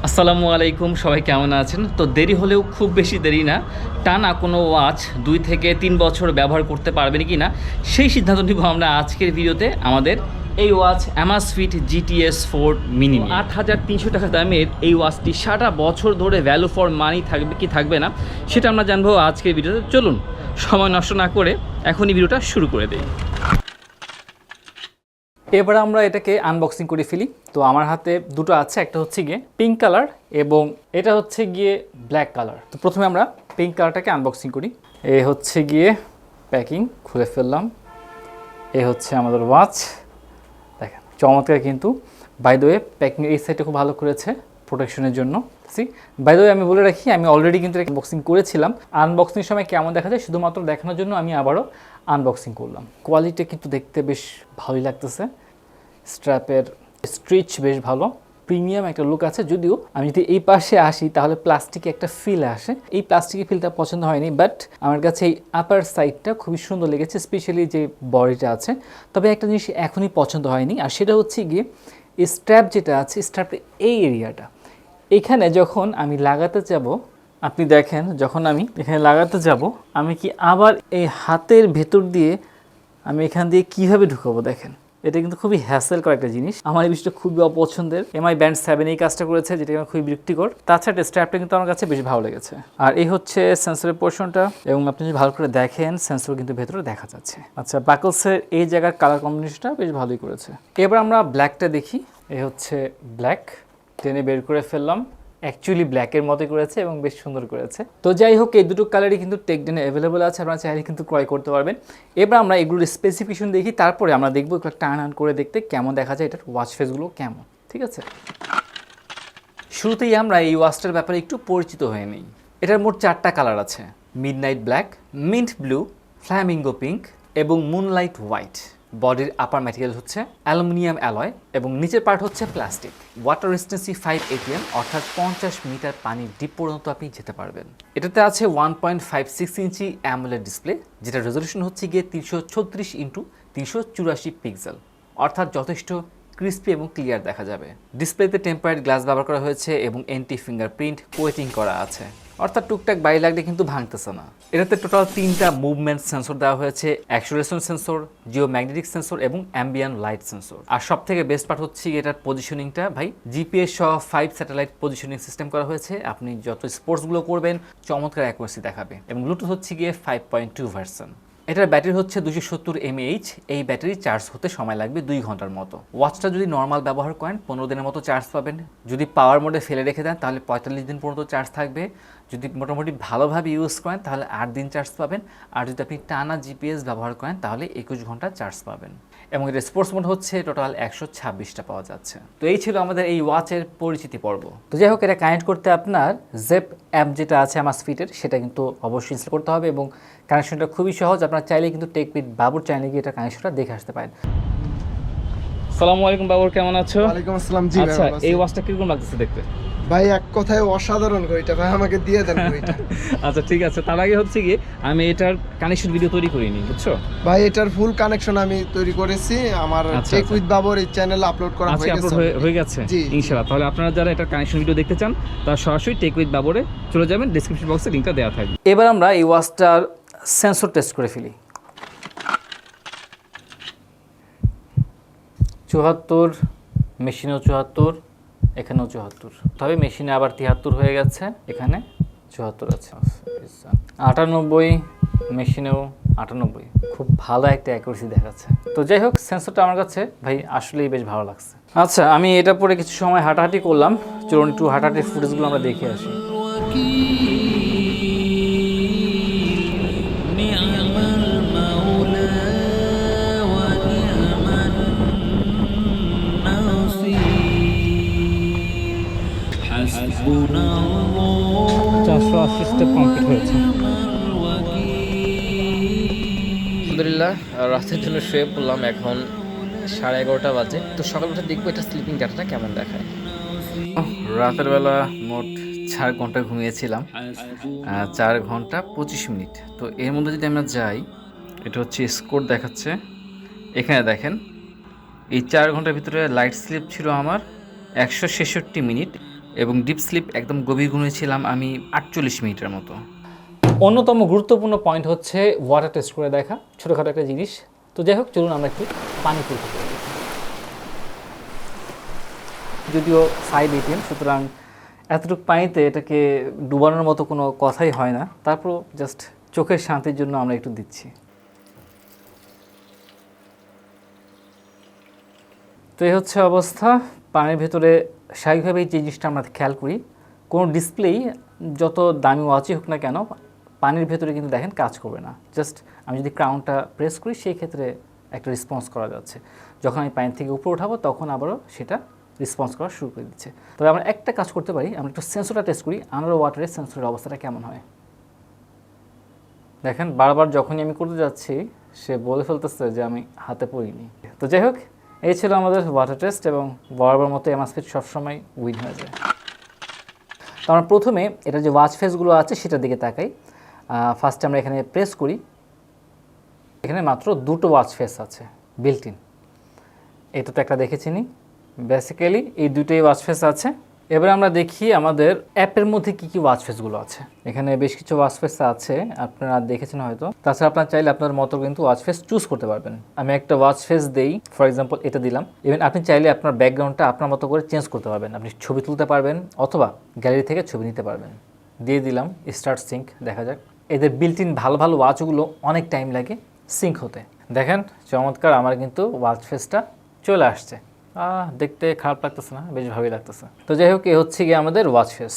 আসসালামু আলাইকুম, সবাই কেমন আছেন? তো দেরি হলেও খুব বেশি দেরি না, টানা কোনো ওয়াচ 2 থেকে 3 বছর ব্যবহার করতে পারবেন কি না সেই সিদ্ধান্ত নিব আমরা আজকের ভিডিওতে। আমাদের এই ওয়াচ Amazfit GTS 4 মিনি, 8,300 টাকা দামের এই ওয়াচটি সারা বছর ধরে ভ্যালু ফর মানি থাকবে কি থাকবে না সেটা আমরা জানবো আজকের ভিডিওতে। চলুন সময় নষ্ট না করে এখনই ভিডিওটা শুরু করে দিই। এবার আমরা এটাকে আনবক্সিং করে ফেলি। তো আমার হাতে দুটো আছে, একটা হচ্ছে গিয়ে পিঙ্ক কালার এবং এটা হচ্ছে গিয়ে ব্ল্যাক কালার। তো প্রথমে আমরা পিঙ্ক কালারটাকে আনবক্সিং করি। এ হচ্ছে গিয়ে প্যাকিং, খুলে ফেললাম। এ হচ্ছে আমাদের ওয়াচ, দেখেন চমৎকার কিন্তু। বাই দ্য ওয়ে প্যাকিং এই সাইডটা খুব ভালো করেছে প্রোটেকশনের জন্য। বাই দ্য ওয়ে আমি বলে রাখি, আমি অলরেডি কিন্তু আনবক্সিং করেছিলাম। আনবক্সিংয়ের সময় কেমন দেখা যায় শুধুমাত্র দেখানোর জন্য আমি আবারও আনবক্সিং করলাম। কোয়ালিটি কিন্তু দেখতে বেশ ভালোই লাগতেছে। স্ট্র্যাপের স্ট্রিচ বেশ ভালো, প্রিমিয়াম একটা লুক আছে। যদিও আমি যদি এই পাশে আসি তাহলে প্লাস্টিকে একটা ফিল আসে, এই প্লাস্টিকের ফিলটা পছন্দ হয়নি, বাট আমার কাছে এই আপার সাইডটা খুবই সুন্দর লেগেছে, স্পেশালি যে বডিটা আছে। তবে একটা জিনিস এখনই পছন্দ হয়নি, আর সেটা হচ্ছে গিয়ে স্ট্র্যাপ যেটা আছে, স্ট্র্যাপের এই এরিয়াটা। এখানে যখন আমি লাগাতে যাব, আপনি দেখেন যখন আমি এখানে লাগাতে যাব, আমি কি আবার এই হাতের ভেতর দিয়ে আমি এখান দিয়ে কীভাবে ঢুকাবো? দেখেন এটা কিন্তু খুবই হ্যাসেল করা একটা জিনিস। আমার এই বিষয়টা খুবই অপছন্দের। MI ব্যান্ড 7 এই কাজটা করেছে, যেটা আমার খুবই বিরক্তিকর। তাছাড়া স্ট্র্যাপটা কিন্তু আমার কাছে বেশ ভালো লেগেছে। আর এই হচ্ছে সেন্সরের পোর্শনটা, এবং আপনি যদি ভালো করে দেখেন সেন্সর কিন্তু ভেতরে দেখা যাচ্ছে। আচ্ছা, বাকলসের এই জায়গার কালার কম্বিনেশনটা বেশ ভালোই করেছে। এবার আমরা ব্ল্যাকটা দেখি। এই হচ্ছে ব্ল্যাক, টেনে বের করে ফেললাম। অ্যাকচুয়ালি ব্ল্যাকের মতোই করেছে এবং বেশ সুন্দর করেছে। তো যাই হোক, এই দুটো কালারই কিন্তু টেকডেনে অ্যাভেলেবল আছে, আপনারা চাইলে কিন্তু ক্রয় করতে পারবেন। এবার আমরা এগুলোর স্পেসিফিকেশন দেখি, তারপরে আমরা দেখবো একটু টার্ন আন করে দেখতে কেমন দেখা যায়, এটার ওয়াচ ফেসগুলো কেমন। ঠিক আছে, শুরুতেই আমরা এই ওয়াচটার ব্যাপারে একটু পরিচিত হয়ে নিই। এটার মোট 4টা কালার আছে: midnight black, mint blue, flamingo pink এবং মুনলাইট হোয়াইট। বডির আপার ম্যাটেরিয়াল হচ্ছে অ্যালুমিনিয়াম অ্যালয় এবং নিচের পার্ট হচ্ছে প্লাস্টিক। ওয়াটার রেজিস্ট্যান্সি 5 ATM, অর্থাৎ 50 মিটার পানির ডিপ পর্যন্ত আপনি যেতে পারবেন। এটাতে আছে 1.56 ইঞ্চি অ্যামোলেড ডিসপ্লে, যেটা রেজলিউশন হচ্ছে গিয়ে 336x384 পিক্সেল, অর্থাৎ যথেষ্ট ক্রিস্পি এবং ক্লিয়ার দেখা যাবে। ডিসপ্লেতে টেম্পারেড গ্লাস ব্যবহার করা হয়েছে এবং অ্যান্টি ফিঙ্গারপ্রিন্ট কোয়েটিং করা আছে, অর্থাৎ টুকটাক বাইরে লাগলে কিন্তু ভাঙতেছে না। এটাতে টোটাল 3টা মুভমেন্ট সেন্সর দেওয়া হয়েছে: অ্যাক্সেলারেশন সেন্সর, জিওম্যাগনেটিক সেন্সর এবং অ্যাম্বিয়েন্ট লাইট সেন্সর। আর সব থেকে বেস্ট পার্ট হচ্ছে এটার পজিশনিংটা। ভাই, জিপিএস সহ 5 স্যাটেলাইট পজিশনিং সিস্টেম করা হয়েছে। আপনি যত স্পোর্টসগুলো করবেন চমৎকার অ্যাকুরেসি দেখাবে। এবং ব্লুটুথ হচ্ছে গিয়ে 5.2 ভার্সন। এটার ব্যাটারি হচ্ছে 270 mAh। এই ব্যাটারি চার্জ হতে সময় লাগবে 2 ঘন্টার মতো। ওয়াচটা যদি নর্মাল ব্যবহার করেন 15 দিনের মতো চার্জ পাবেন। যদি পাওয়ার মোডে ফেলে রেখে দেন তাহলে 45 দিন পর্যন্ত চার্জ থাকবে। যদি মোটামুটি ভালোভাবে ইউজ করেন তাহলে 8 দিন চার্জ পাবেন। আর যদি আপনি টানা জিপিএস ব্যবহার করেন তাহলে 21 ঘন্টা চার্জ পাবেন। এবং এটা স্পোর্টস মোড হচ্ছে টোটাল 126টা পাওয়া যাচ্ছে। তো এই ছিল আমাদের এই ওয়াচের পরিচিতি পর্ব। তো যাই হোক, এটা কানেক্ট করতে আপনার জেপ অ্যাপ যেটা আছে Amazfit'ের, সেটা কিন্তু অবশ্যই ইনস্টল করতে হবে এবং কানেকশনটা খুবই সহজ। আপনারা চাইলে কিন্তু টেক উইথ বাবুর চ্যানেলে গিয়ে এটা কানেকশনটা দেখে আসতে পারেন। আসসালামু আলাইকুম বাবুর, কেমন আছো? ওয়ালাইকুম আসসালাম। জি আচ্ছা, এই ওয়াচটা কিরকম লাগতেছে দেখতে? ভাই এক কথায় অসাধারণ ঘড়িটা, ভাই আমাকে দিয়ে দেন ঘড়িটা। আচ্ছা ঠিক আছে, তার আগে হচ্ছে কি আমি এটার কানেকশন ভিডিও তৈরি করিনি, বুঝছো ভাই? এটার ফুল কানেকশন আমি তৈরি করেছি, আমার টেক উইথ বাবর এই চ্যানেলে আপলোড করা হয়ে গেছে ইনশাআল্লাহ। তাহলে আপনারা যারা এটার কানেকশন ভিডিও দেখতে চান তারা সরাসরি টেক উইথ বাবরে চলে যাবেন, ডেসক্রিপশন বক্সে লিংকটা দেওয়া থাকবে। এবার আমরা এই ওয়াচটার সেন্সর টেস্ট করে ফেলি। 74, মেশিনেও 74, এখানেও 74, তবে মেশিনে আবার 73 হয়ে গেছে, এখানে 74 আছে। 98, মেশিনেও 98, খুব ভালো একটা অ্যাকুরেসি দেখাচ্ছে। তো যাই হোক, সেন্সরটা আমার কাছে ভাই আসলেই বেশ ভালো লাগছে। আচ্ছা, আমি এটা পরে কিছু সময় হাঁটাহাঁটি করলাম। চলুন একটু হাঁটাহাঁটির ফুটেজগুলো আমরা দেখে আসি। কমপ্লিট হয়েছে আলহামদুলিল্লাহ। রাতের জন্য শুয়ে পড়লাম, এখন 11:30 বাজে। তো সকাল উঠে দেখবো এটা স্লিপিং ডাটাটা কেমন দেখায়। রাতের বেলা মোট 4 ঘন্টা ঘুমিয়েছিলাম, 4 ঘন্টা 25 মিনিট। তো এর মধ্যে যদি আমরা যাই, এটা হচ্ছে স্কোর দেখাচ্ছে। এখানে দেখেন এই 4 ঘন্টার ভিতরে লাইট স্লিপ ছিল আমার 166 মিনিট এবং ডিপ স্লিপ একদম গভীর ঘুমিয়েছিলাম আমি 48 মিনিটের মতো। অন্যতম গুরুত্বপূর্ণ পয়েন্ট হচ্ছে ওয়াটার টেস্ট করে দেখা, ছোটোখাটো একটা জিনিস। তো যাই হোক, চলুন আমরা একটু পানি পরীক্ষা করে দেখি। যদিও সাইড এটিএম, সুতরাং এতটুকু পানিতে এটাকে ডুবানোর মতো কোনো কথাই হয় না, তারপর জাস্ট চোখের শান্তির জন্য আমরা একটু দিচ্ছি। তো এই হচ্ছে অবস্থা। পানির ভেতরে স্বাভাবিকভাবে যে জিনিসটা আমরা খেয়াল করি, কোনো ডিসপ্লেই যত দামি ওয়াচই হোক না কেন, পানির ভেতরে কিন্তু দেখেন কাজ করবে না। জাস্ট আমি যদি ক্রাউনটা প্রেস করি, সেই ক্ষেত্রে একটা রেসপন্স করা যাচ্ছে। যখন আমি পানি থেকে উপরে উঠাবো, তখন আবারও সেটা রেসপন্স করা শুরু করে দিচ্ছে। তবে আমরা একটা কাজ করতে পারি, আমরা একটু সেন্সরটা টেস্ট করি, আন্ডার ওয়াটারের সেন্সরের অবস্থাটা কেমন হয়। দেখেন বারবার যখনই আমি করতে যাচ্ছি, সে বলে ফেলতেছে যে আমি হাতে পড়িনি। তো যাই হোক, এই ছিল আমাদের ওয়াটার টেস্ট, এবং বরাবর মতো Amazfit সবসময় উইন হয়ে যায়। তো আমরা প্রথমে এটা যে ওয়াচ ফেসগুলো আছে সেটার দিকে তাকাই। ফার্স্টে আমরা এখানে প্রেস করি, এখানে মাত্র দুটো ওয়াচ ফেস আছে বিল্ট ইন। এটা তো একটা দেখেছি নি, বেসিক্যালি এই দুটোই ওয়াচ ফেস আছে। এবার আমরা দেখি আমাদের অ্যাপের মধ্যে কি কি ওয়াচ ফেসগুলো আছে। এখানে বেশ কিছু ওয়াচ ফেস আছে, আপনারা দেখেছেন হয়তো। তাছাড়া আপনারা চাইলে আপনার মতো কিন্তু ওয়াচ ফেস চুজ করতে পারবেন। আমি একটা ওয়াচ ফেস দেই, ফর এক্সাম্পল এটা দিলাম। ইভেন আপনি চাইলে আপনার ব্যাকগ্রাউন্ডটা আপনার মতো করে চেঞ্জ করতে পারবেন। আপনি ছবি তুলতে পারবেন অথবা গ্যালারি থেকে ছবি নিতে পারবেন। দিয়ে দিলাম স্টার্ট সিঙ্ক, দেখা যাক। এদের বিল্ট ইন ভালো ভালো ওয়াচগুলো অনেক টাইম লাগে সিঙ্ক হতে। দেখেন চমৎকার, আমার কিন্তু ওয়াচ ফেসটা চলে আসছে। দেখতে খারাপ লাগতেছে না, বেশ ভালোই লাগতেছে। তো যাই হোক, এ হচ্ছে গিয়ে আমাদের ওয়াচ ফেস।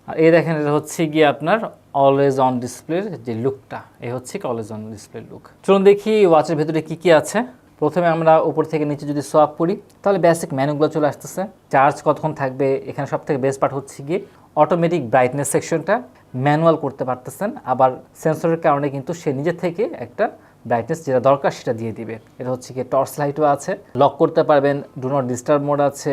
আর এই দেখেন, এটা হচ্ছে গিয়ে আপনার অলওয়েজ অন ডিসপ্লের যে লুকটা, এই হচ্ছে অলওয়েজ অন ডিসপ্লের লুক। চলুন দেখি ওয়াচের ভেতরে কি কি আছে। প্রথমে আমরা উপর থেকে নিচে যদি সোয়াপ করি, তাহলে বেসিক মেনুগুলো চলে আসতেছে। চার্জ কতক্ষণ থাকবে, এখানে সব থেকে বেস্ট পার্ট হচ্ছে গিয়ে অটোমেটিক ব্রাইটনেস সেকশনটা ম্যানুয়াল করতে পারতেছেন। আবার সেন্সরের কারণে কিন্তু সে নিজে থেকে একটা ব্রাইটনেস যেটা দরকার সেটা দিয়ে দিবে। এটা হচ্ছে কি টর্চ লাইটও আছে, লক করতে পারবেন, ডু নট ডিস্টার্ব মোড আছে,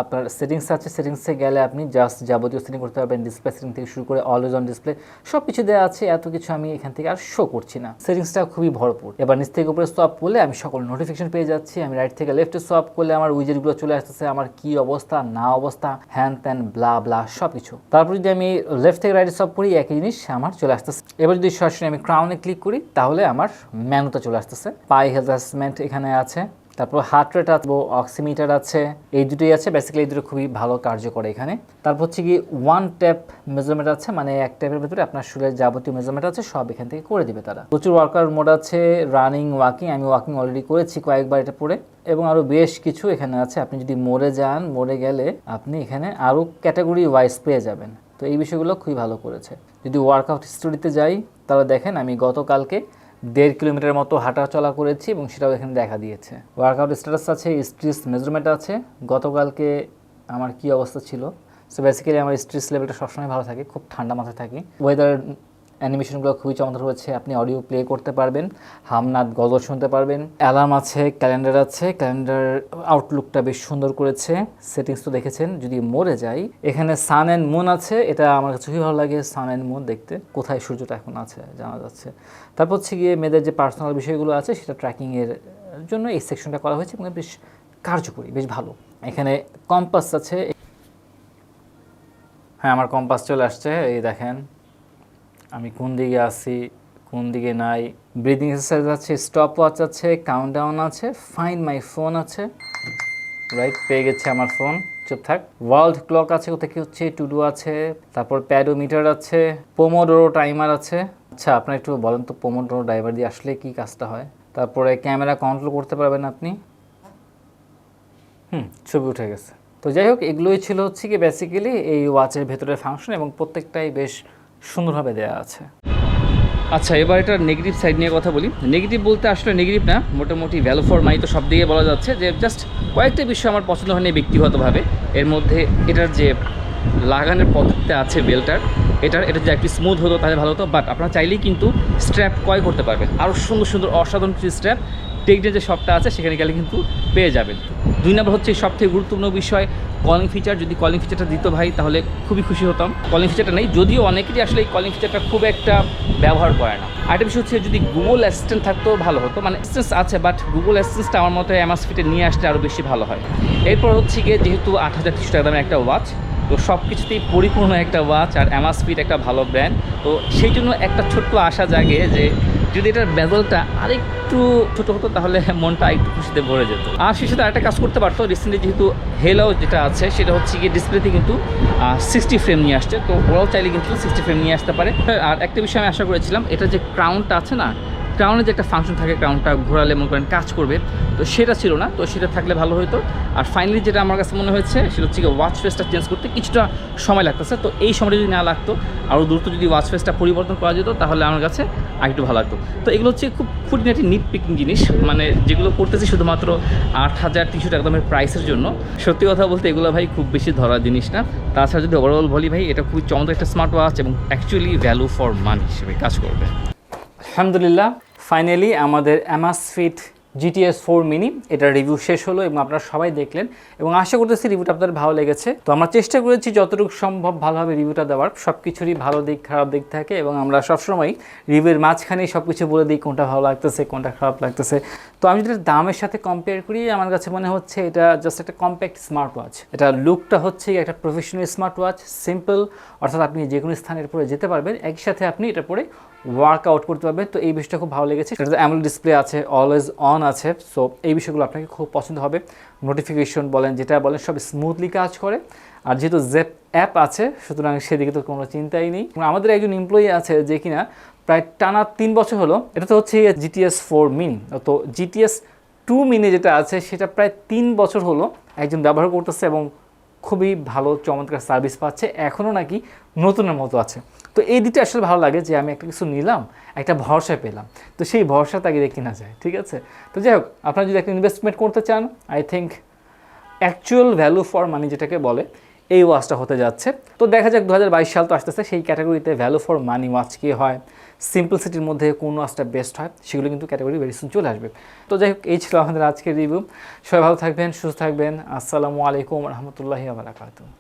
আপনার সেটিংস আছে, সেটিংসে গেলে আপনি জাস্ট যাবতীয় সেটিং করতে পারবেন। ডিসপ্লে সেটিং থেকে শুরু করে অলওয়েজ অন ডিসপ্লে সব কিছু দেওয়া আছে। এত কিছু আমি এখান থেকে আর শো করছি না, সেটিংসটা খুবই ভরপুর। এবার নিচ থেকে উপরে সোয়াপ করলে আমি সকল নোটিফিকেশন পেয়ে যাচ্ছি। আমি রাইট থেকে লেফটে সোয়াপ করলে আমার উইজেটগুলো চলে আসতেছে, আমার কি অবস্থা না অবস্থা, হ্যান ত্যান ব্লা ব্লা সব কিছু। তারপর যদি আমি লেফট থেকে রাইটে সোয়াপ করি, একই জিনিস আমার চলে আসতেছে। এবার যদি সরাসরি আমি ক্রাউনে ক্লিক করি, তাহলে আমার মেনুতে চলে আসতেছে। পাই হেলথ অ্যাসেসমেন্ট এখানে আছে, তারপর হার্ট রেট আছে, অক্সিমিটার আছে, এই দুটোই আছে। বেসিক্যালি এই দুটো খুবই ভালো কার্য করে এখানে। তারপর হচ্ছে কি ওয়ান ট্যাপ মেজারমেন্ট আছে, মানে এক ট্যাপের ভিতরে আপনার শরীরের যাবতীয় মেজারমেন্ট আছে সব এখান থেকে করে দিবে তারা। প্রচুর ওয়ার্কআউট মোড আছে, রানিং, ওয়াকিং। আমি ওয়াকিং অলরেডি করেছি কয়েকবার এটা পরে, এবং আরও বেশ কিছু এখানে আছে। আপনি যদি মোড়ে যান, মোড়ে গেলে আপনি এখানে আরও ক্যাটাগরি ওয়াইজ পেয়ে যাবেন। তো এই বিষয়গুলো খুবই ভালো করেছে। যদি ওয়ার্কআউট স্টোরিতে যাই, তাহলে দেখেন আমি গতকালকে 1.5 কিলোমিটার মতো হাঁটা চলা করেছি, এবং সেটাও এখানে দেখা দিয়েছে। ওয়ার্কআউট স্ট্যাটাস আছে, স্ট্রেস মেজারমেন্ট আছে, গতকালকে আমার কি অবস্থা ছিল। সো বেসিক্যালি আমার স্ট্রেস লেভেলটা সবসময় ভালো থাকে, খুব ঠান্ডা মাথায় থাকি। ওয়েদার অ্যানিমেশনগুলো খুবই চমৎকার হয়েছে, আপনি অডিও প্লে করতে পারবেন, হামনাদ গজল শুনতে পারবেন। অ্যালার্ম আছে, ক্যালেন্ডার আছে, ক্যালেন্ডার আউটলুকটা বেশ সুন্দর করেছে। সেটিংস তো দেখেছেন। যদি মোড়ে যাই, এখানে সান অ্যান্ড মুন আছে, এটা আমার কাছে খুবই ভালো লাগে সান অ্যান্ড মুন দেখতে, কোথায় সূর্যটা এখন আছে জানা যাচ্ছে। তারপর হচ্ছে গিয়ে মেয়েদের যে পার্সোনাল বিষয়গুলো আছে সেটা ট্র্যাকিংয়ের জন্য এই সেকশনটা করা হয়েছে, এবং বেশ কার্যকরী, বেশ ভালো। এখানে কম্পাস আছে, হ্যাঁ আমার কম্পাস চলে আসছে, এই দেখেন আমি কোন দিকে আছি, কোন দিকে নাই। ব্রিদিং এক্সারসাইজ আছে, স্টপ ওয়াচ আছে, কাউন্টডাউন আছে, ফাইন্ড মাই ফোন আছে, রাইট পেয়ে গেছে আমার ফোন, চুপ থাক। ওয়ার্ল্ড ক্লক আছে, কোথায় কি হচ্ছে, টু ডু আছে, তারপর প্যাডোমিটার আছে, পোমোডোরো টাইমার আছে। আচ্ছা আপনারা একটু বলেন তো পোমোডোরো ড্রাইভার দিয়ে আসলে কি কাজটা হয়। তারপরে ক্যামেরা কন্ট্রোল করতে পারবেন আপনি, ছবি উঠে গেছে। তো যাই হোক, এগুলোই ছিল হচ্ছে কি বেসিক্যালি এই ওয়াচের ভেতরের ফাংশন, এবং প্রত্যেকটাই বেশ সুন্দরভাবে দেওয়া আছে। আচ্ছা এবার এটার নেগেটিভ সাইড নিয়ে কথা বলি। নেগেটিভ বলতে আসলে নেগেটিভ না, মোটামুটি ভ্যালু ফর মানি তো সব দিকে বলা যাচ্ছে, যে জাস্ট কয়েকটা বিষয় আমার পছন্দ হয়নি ব্যক্তিগতভাবে। এর মধ্যে এটার যে লাগানোর পদ্ধতিতে আছে বেল্টার, এটা যদি একটু স্মুথ হতো তাহলে ভালো হতো। বাট আপনারা চাইলেই কিন্তু স্ট্র্যাপ ক্রয় করতে পারবেন, আরও সুন্দর সুন্দর অসাধারণ কিছু স্ট্র্যাপ টেকডেন যে শপটা আছে সেখানে গেলে কিন্তু পেয়ে যাবেন। 2 নম্বর হচ্ছে সবথেকে গুরুত্বপূর্ণ বিষয় কলিং ফিচার। যদি কলিং ফিচারটা দিত ভাই তাহলে খুবই খুশি হতাম। কলিং ফিচারটা নেই, যদিও অনেকেরই আসলে এই কলিং ফিচারটা খুব একটা ব্যবহার করে না। আরেকটা বিষয় হচ্ছে যদি গুগল অ্যাসিস্ট্যান্ট থাকতো ভালো হতো, মানে অ্যাসিস্ট্যান্ট আছে বাট গুগল অ্যাসিস্ট্যান্টটা আমার মতো Amazfit নিয়ে আসলে আরও বেশি ভালো হয়। এরপর হচ্ছে গিয়ে যেহেতু 8,300 টাকা দামের একটা ওয়াচ, তো সব কিছুতেই পরিপূর্ণ একটা ওয়াচ, আর অ্যামাসফিট একটা ভালো ব্র্যান্ড। তো সেই জন্য একটা ছোট্ট আশা জাগে যে যদি এটার বেজলটা আরেকটু ছোটো হতো তাহলে মনটা একটু খুশিতে ভরে যেত। আর সেই সাথে আরেকটা কাজ করতে পারতো, রিসেন্টলি যেহেতু হেলো যেটা আছে সেটা হচ্ছে গিয়ে ডিসপ্লেতে কিন্তু 60 ফ্রেম নিয়ে আসছে, তো ওরাও চাইলে কিন্তু 60 ফ্রেম নিয়ে আসতে পারে। আর একটা বিষয় আমি আশা করেছিলাম, এটা যে ক্রাউনটা আছে না, ক্রাউনের যে একটা ফাংশন থাকে, ক্রাউনটা ঘোরালে মনে করেন কাজ করবে, তো সেটা ছিল না, তো সেটা থাকলে ভালো হতো। আর ফাইনালি যেটা আমার কাছে মনে হয়েছে সেটা হচ্ছে ওয়াচ ফেসটা চেঞ্জ করতে কিছুটা সময় লাগতেছে, তো এই সময়টা যদি না লাগতো, আরও দ্রুত যদি ওয়াচ ফেসটা পরিবর্তন করা যেত তাহলে আমার কাছে আরেকটু ভালো লাগতো। তো এগুলো হচ্ছে খুব খুঁটিনাটি নিট পিকিং জিনিস, মানে যেগুলো করতেছি শুধুমাত্র 8,300 টাকা দামের প্রাইসের জন্য। সত্যি কথা বলতে এগুলো ভাই খুব বেশি ধরা জিনিস না। তাছাড়া যদি ওভারঅল বলি ভাই, এটা খুবই চমৎকার একটা স্মার্ট ওয়াচ এবং অ্যাকচুয়ালি ভ্যালু ফর মানি হিসেবে কাজ করবে। আলহামদুলিল্লাহ, ফাইনালি আমাদের Amazfit GTS 4 মিনি এটার রিভিউ শেষ হলো এবং আপনারা সবাই দেখলেন এবং আশা করতেছি রিভিউটা আপনাদের ভালো লেগেছে। তো আমরা চেষ্টা করেছি যতটুকু সম্ভব ভালোভাবে রিভিউটা দেওয়ার, সব কিছুরই ভালো দিক খারাপ দিক থাকে এবং আমরা সবসময় রিভিউর মাঝখানেই সব কিছু বলে দিই কোনটা ভালো লাগতেছে কোনটা খারাপ লাগতেছে। তো আমি যদি দামের সাথে কম্পেয়ার করি, আমার কাছে মনে হচ্ছে এটা জাস্ট একটা কম্প্যাক্ট স্মার্ট ওয়াচ। এটা লুকটা হচ্ছে একটা প্রফেশনাল স্মার্ট ওয়াচ, সিম্পল, অর্থাৎ আপনি যে কোনো স্থানের পরে যেতে পারবেন, একই সাথে আপনি এটা পরে ওয়ার্কআউট করতে পারবেন। তো এই বিষয়টা খুব ভালো লেগেছে। এটা অ্যামোলেড ডিসপ্লে আছে, অলওয়েজ অন আছে, সো এই বিষয়গুলো আপনাকে খুব পছন্দ হবে। নোটিফিকেশন বলেন যেটা বলেন সব স্মুথলি কাজ করে। আর যেহেতু জেপ অ্যাপ আছে সুতরাং সেদিকে তো কোনো চিন্তাই নেই। আমাদের একজন এমপ্লয়ি আছে যে কিনা প্রায় টানা 3 বছর হলো, এটা তো হচ্ছে GTS 4 মিনি, তো GTS 2 মিনি যেটা আছে সেটা প্রায় 3 বছর হলো একজন ব্যবহার করতেছে এবং খুবই ভালো চমৎকার সার্ভিস পাচ্ছে, এখনও নাকি নতুনের মতো আছে। তো এই দিকটা আসলে ভালো লাগে যে আমি একটা কিছু নিলাম, একটা ভরসা পেলাম, তো সেই ভরসা তাকে কিনা যায়, ঠিক আছে। তো যাই হোক, আপনারা যদি একটা ইনভেস্টমেন্ট করতে চান, I think actual value for money যেটাকে বলে এই ওয়াচটা হতে যাচ্ছে। তো দেখা যাক 2022 সাল তো আসতেছে, সেই ক্যাটাগরিতে ভ্যালু ফর মানি ওয়াচ কী হয়, সিম্পলসিটির মধ্যে কোন ওয়াচটা বেস্ট হয়, সেগুলো কিন্তু ক্যাটাগরি ভেরি সুন চলে আসবে। তো যাই হোক, এই ছিল আমাদের আজকের রিভিউ। সবাই ভালো থাকবেন, সুস্থ থাকবেন। আসসালামু আলাইকুম রহমতুল্লাহি ওয়া বারাকাতুহু।